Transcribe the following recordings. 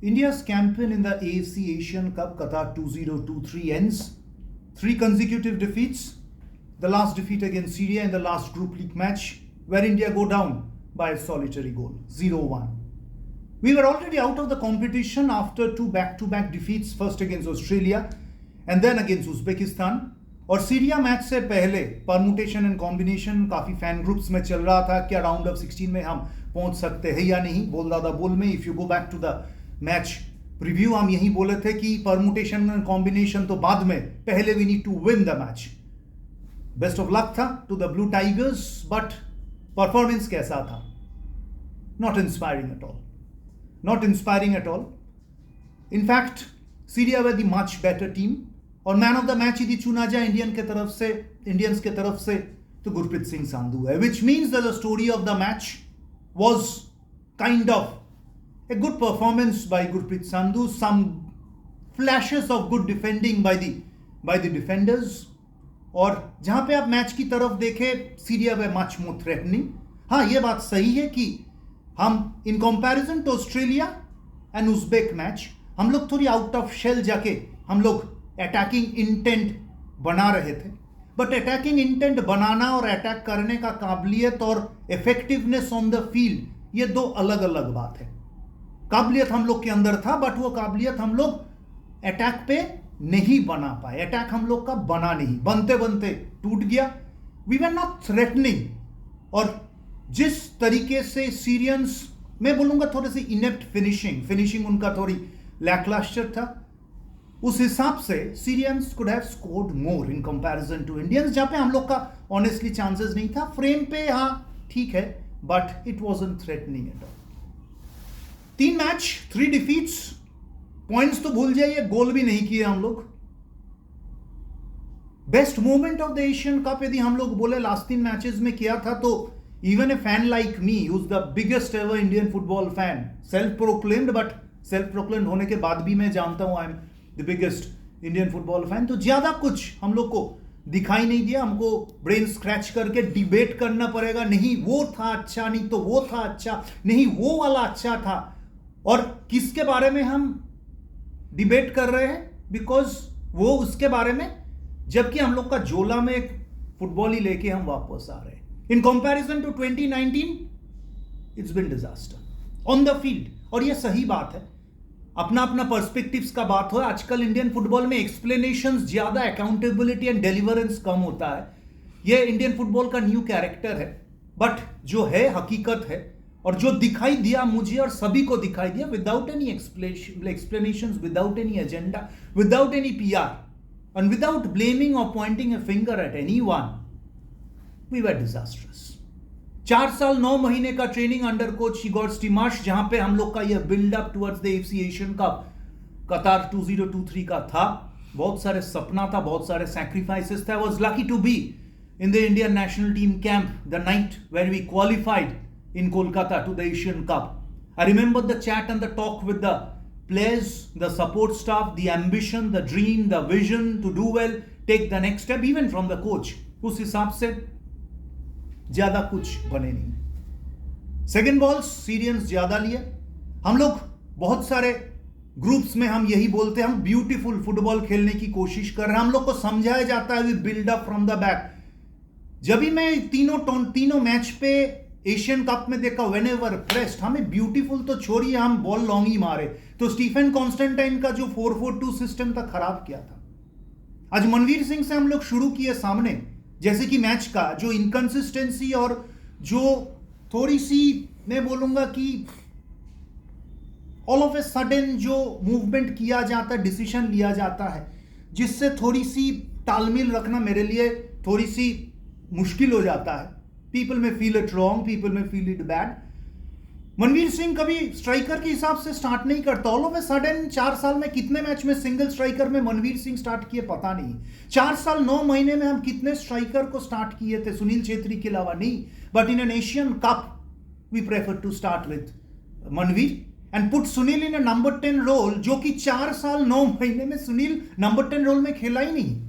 India's campaign in the AFC Asian Cup Qatar 2023 ends. 3 consecutive defeats. The last defeat against Syria in the last group league match, where India go down by a solitary goal, 0-1. We were already out of the competition after 2 back-to-back defeats, first against Australia and then against Uzbekistan. और Syria match से पहले permutation and combination काफ़ी fan groups में चल रहा था, क्या round of 16 में हम पहुंच सकते हैं या नहीं। बोल दादा बोल में if you go back to the match preview, हम यही बोले थे कि परमुटेशन एंड कॉम्बिनेशन तो बाद में, पहले we need to win the match. Best of luck था to the blue tigers, but performance कैसा था? Not inspiring at all, not inspiring at all. In fact Syria were the much better team, और man of the match यदि चुना जाए Indians के तरफ से तो गुरप्रीत सिंह संधू है, which means the story of the match was kind of a good performance by Gurpreet Sandhu, some flashes of good defending by the defenders. और जहां पे आप मैच की तरफ देखें, Syria way much more threatening. हाँ, ये बात सही है कि हम in comparison to Australia and Uzbek match, हम लोग थोड़ी आउट ऑफ शेल जाके हम लोग अटैकिंग इंटेंट बना रहे थे। बट अटैकिंग इंटेंट बनाना और अटैक करने का काबिलियत और इफेक्टिवनेस ऑन द फील्ड, ये 2 अलग अलग बात है। काबिलियत हम लोग के अंदर था, बट वो काबिलियत हम लोग अटैक पे नहीं बना पाए। अटैक हम लोग का बना नहीं, बनते बनते टूट गया। We were not threatening. और जिस तरीके से सीरियंस, मैं बोलूंगा थोड़ी सी इनेप्ट फिनिशिंग उनका थोड़ी लैकलस्टर था, उस हिसाब से Syrians could have scored more in comparison to Indians, जहां पे हम लोग का ऑनेस्टली चांसेस नहीं था। फ्रेम पे हाँ ठीक है, but it wasn't threatening at all. 3 match 3 defeats, points तो भूल जाइए, गोल भी नहीं किए हम लोग। Best moment of the Asian cup यदि हम लोग बोले लास्ट 3 मैचेस में किया था, तो even a fan like me, who is the biggest ever Indian football fan, self proclaimed, but self proclaimed होने के बाद भी मैं जानता हूं I am the biggest Indian football fan, तो ज्यादा कुछ हम लोग को दिखाई नहीं दिया। हमको ब्रेन स्क्रैच करके डिबेट करना पड़ेगा, नहीं वो था अच्छा, नहीं तो वो था अच्छा, नहीं वो वाला अच्छा था। और किसके बारे में हम डिबेट कर रहे हैं? बिकॉज वो उसके बारे में, जबकि हम लोग का झोला में एक फुटबॉल ही लेके हम वापस आ रहे हैं। In comparison to 2019 it's been disaster on the field. और ये सही बात है, अपना अपना पर्सपेक्टिव्स का बात हो। आजकल इंडियन फुटबॉल में एक्सप्लेनेशंस ज्यादा, अकाउंटेबिलिटी एंड डिलीवरेंस कम होता है। यह इंडियन फुटबॉल का न्यू कैरेक्टर है, बट जो है हकीकत है, और जो दिखाई दिया मुझे और सभी को दिखाई दिया, without any explanations, without any agenda, without any PR and without blaming और pointing a finger at anyone, we were disasters. 4 साल 9 महीने का training under coach Igor Stimac, जहां पे हम लोग का यह buildup towards the AFC Asian cup Qatar 2023 का था। बहुत सारे सपना था, बहुत सारे सैक्रिफाइसेस थे। I was lucky to be in the Indian national team camp the night where we qualified in Kolkata to the Asian cup. I remember the chat and the talk with the players, the support staff, the ambition, the dream, the vision to do well, take the next step, even from the coach. उस हिसाब से ज्यादा कुछ बने नहीं। Second balls Syrians ज्यादा लिए। हम लोग बहुत सारे ग्रुप्स में हम यही बोलते हैं, हम ब्यूटीफुल फुटबॉल खेलने की कोशिश कर रहे हैं। हम लोग को समझाया जाता है we build up from the back. जब भी मैं तीनों मैच पे एशियन कप में देखा, व्हेनेवर प्रेस्ड, हमें ब्यूटीफुल तो छोड़िए, हम बॉल लॉन्ग ही मारे। तो स्टीफन कॉन्स्टेंटाइन का जो 4-4-2 सिस्टम था, खराब किया था। आज मनवीर सिंह से हम लोग शुरू किए सामने, जैसे कि मैच का जो इनकंसिस्टेंसी और जो थोड़ी सी, मैं बोलूंगा कि ऑल ऑफ ए सडन जो मूवमेंट किया जाता है, डिसीजन लिया जाता है, जिससे थोड़ी सी तालमेल रखना मेरे लिए थोड़ी सी मुश्किल हो जाता है। People may feel it wrong, people may feel it bad. Manvir Singh कभी स्ट्राइकर के हिसाब से स्टार्ट नहीं करता। ऑल ऑफ ए सडन 4 साल में कितने मैच में सिंगल स्ट्राइकर में मनवीर सिंह स्टार्ट किए पता नहीं। 4 साल 9 महीने में हम कितने स्ट्राइकर को स्टार्ट किए थे, सुनील छेत्री के अलावा नहीं। But in an Asian cup we prefer to start with Manvir and put Sunil in a number 10 role, जो कि 4 साल 9 महीने में सुनील नंबर 10 रोल में खेला ही नहीं।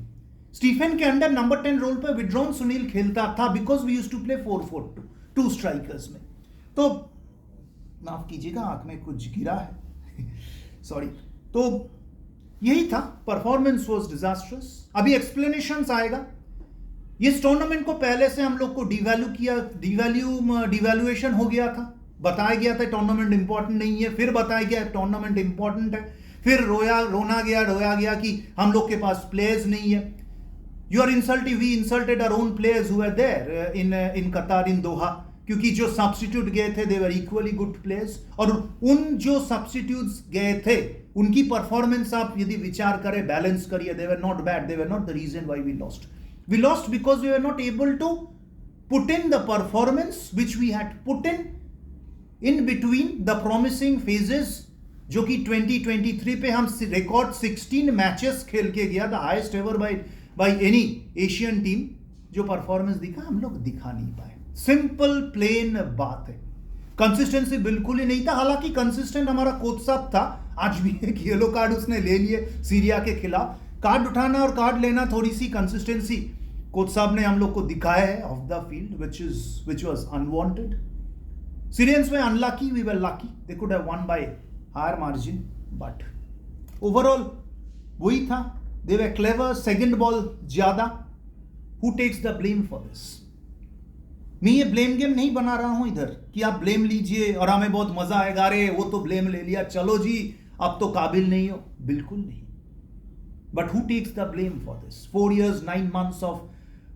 स्टीफन के अंडर नंबर 10 रोल पर विड्रॉन सुनील खेलता था, because we used to play 4-4-2 strikers में। तो माफ कीजिएगा, आंख में कुछ गिरा है। सॉरी। तो यही था, परफॉर्मेंस वाज डिजास्ट्रस। अभी एक्सप्लेनेशंस आएगा। इस टूर्नामेंट को पहले से हम लोग को डिवैल्यूएशन हो गया था, बताया गया था टूर्नामेंट इंपॉर्टेंट नहीं है, फिर बताया गया टूर्नामेंट इंपॉर्टेंट है, फिर रोया गया कि हम लोग के पास प्लेयर्स नहीं है। You are insulting, we insulted our own players who were there in Qatar, in Doha, क्योंकि जो सब्स्टिट्यूट गए थे they were equally good players, और उन जो सब्स्टिट्यूट्स गए थे उनकी परफॉर्मेंस आप यदि विचार करें, बैलेंस करिए, they were not bad, they were not the reason why we lost. We lost because we were not able to put in the performance which we had put in between the promising phases, जो कि 2023 पे हम record 16 matches खेल के गया, the highest ever by any Asian team. जो performance दिखा हम लोग दिखा नहीं पाए। सिंपल प्लेन बात है, कंसिस्टेंसी बिल्कुल ही नहीं था। हालांकि कंसिस्टेंट हमारा कोच साहब था, आज भी एक येलो कार्ड उसने ले लिए सीरिया के खिलाफ। कार्ड उठाना और कार्ड लेना, थोड़ी सी कंसिस्टेंसी कोच साहब ने हम लोग को दिखाया है of the field, which was unwanted. Syrians were unlucky, we were lucky. They could have won by higher margin, but overall वही था। They were clever, second ball ज्यादा। Who takes the blame for this? मैं ये blame game नहीं बना रहा हूं इधर कि आप ब्लेम लीजिए और हमें बहुत मजा आएगा, अरे वो तो ब्लेम ले लिया, चलो जी अब तो काबिल नहीं हो, बिल्कुल नहीं। But who takes the blame for this? 4 years, 9 months of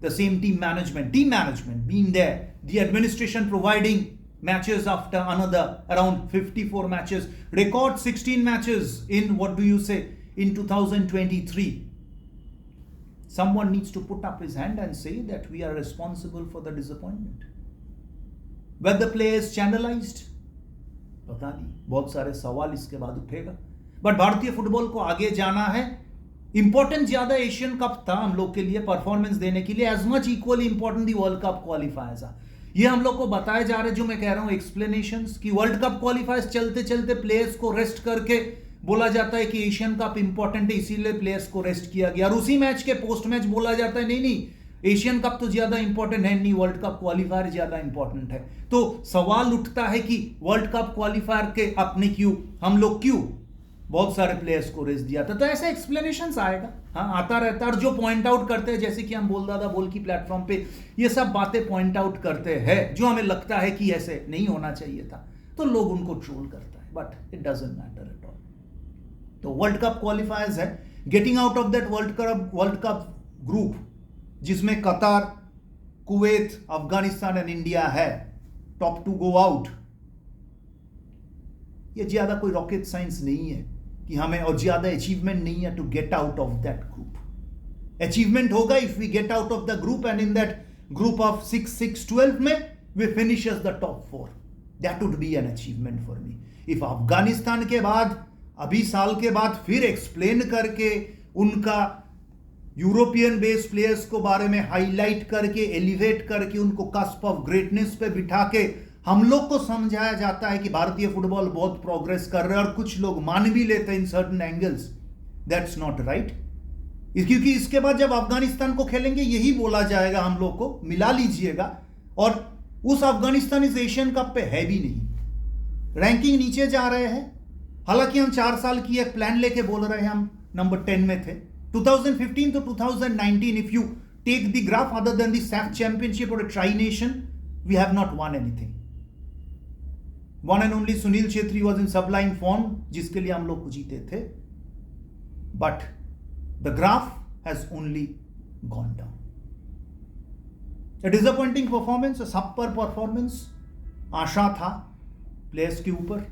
the same team management being there, the administration providing matches after another, around 54 matches, record 16 matches in, what do you say, in 2023. Someone needs to put up his hand and say that we are responsible for the disappointment. Were the players channelized? पता नहीं, बहुत सारे सवाल इसके बाद उठेगा। But भारतीय football को आगे जाना है। इंपॉर्टेंट ज्यादा एशियन कप था हम लोग के लिए परफॉर्मेंस देने के लिए, as much equally important the world cup qualifiers. ये हम लोग को बताए जा रहे, जो मैं कह रहा हूं एक्सप्लेनेशंस, कि वर्ल्ड कप क्वालिफायर्स चलते चलते प्लेयर्स को रेस्ट करके बोला जाता है कि एशियन कप इंपॉर्टेंट है, इसीलिए प्लेयर्स को रेस्ट किया गया, और उसी मैच के पोस्ट मैच बोला जाता है नहीं एशियन कप तो ज्यादा इंपॉर्टेंट है, नहीं वर्ल्ड कप क्वालिफायर ज्यादा इंपॉर्टेंट है। तो सवाल उठता है कि वर्ल्ड कप क्वालिफायर के अपने हम लोग क्यों बहुत सारे प्लेयर्स को रेस्ट दिया था। तो ऐसे एक्सप्लेनेशंस आएगा, हाँ आता रहता है। और जो पॉइंट आउट करते हैं, जैसे कि हम बोल दादा बोल की प्लेटफॉर्म पे ये सब बातें पॉइंट आउट करते हैं जो हमें लगता है कि ऐसे नहीं होना चाहिए था, तो लोग उनको ट्रोल करता है, but it doesn't matter at all. तो वर्ल्ड कप क्वालिफायर्स है, getting out of that world cup group जिसमें कतार, कुवैत, अफगानिस्तान एंड इंडिया है, टॉप 2 गो आउट। ये ज्यादा कोई रॉकेट साइंस नहीं है कि हमें, और ज्यादा अचीवमेंट नहीं है to get out of that group. Achievement होगा if we get out of the group and in that group of 6-6-12 में we finish as the top 4, that would be an achievement for me. If Afghanistan के बाद, अभी साल के बाद फिर explain करके उनका यूरोपियन बेस्ड प्लेयर्स को बारे में हाईलाइट करके, एलिवेट करके, उनको कस्प ऑफ ग्रेटनेस पे बिठा के हम लोग को समझाया जाता है कि भारतीय फुटबॉल बहुत प्रोग्रेस कर रहे हैं, और कुछ लोग मान भी लेते हैं in certain angles, that's not right. क्योंकि इसके बाद जब अफगानिस्तान को खेलेंगे यही बोला जाएगा हम लोग को, मिला लीजिएगा, और उस अफगानिस्तान इस एशियन कप पे है भी नहीं, रैंकिंग नीचे जा रहे हैं। हालांकि हम 4 साल की एक प्लान लेके बोल रहे हैं, हम नंबर 10 में थे 2015 to 2019. If you take the graph, other than the SAF championship or a tri-nation, we have not won anything. One and only Sunil Chhetri was in sublime form, जिसके लिए हम लोग जीते थे, but the graph has only gone down. A disappointing performance, a subpar performance. आशा था players के ऊपर,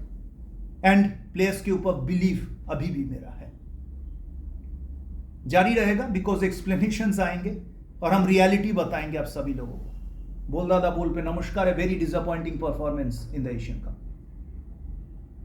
and players के ऊपर बिलीव अभी भी मेरा है, जारी रहेगा, बिकॉज एक्सप्लेनेशंस आएंगे और हम रियलिटी बताएंगे आप सभी लोगों को। बोल दादा बोल पे नमस्कार। है very disappointing performance in the Asian cup.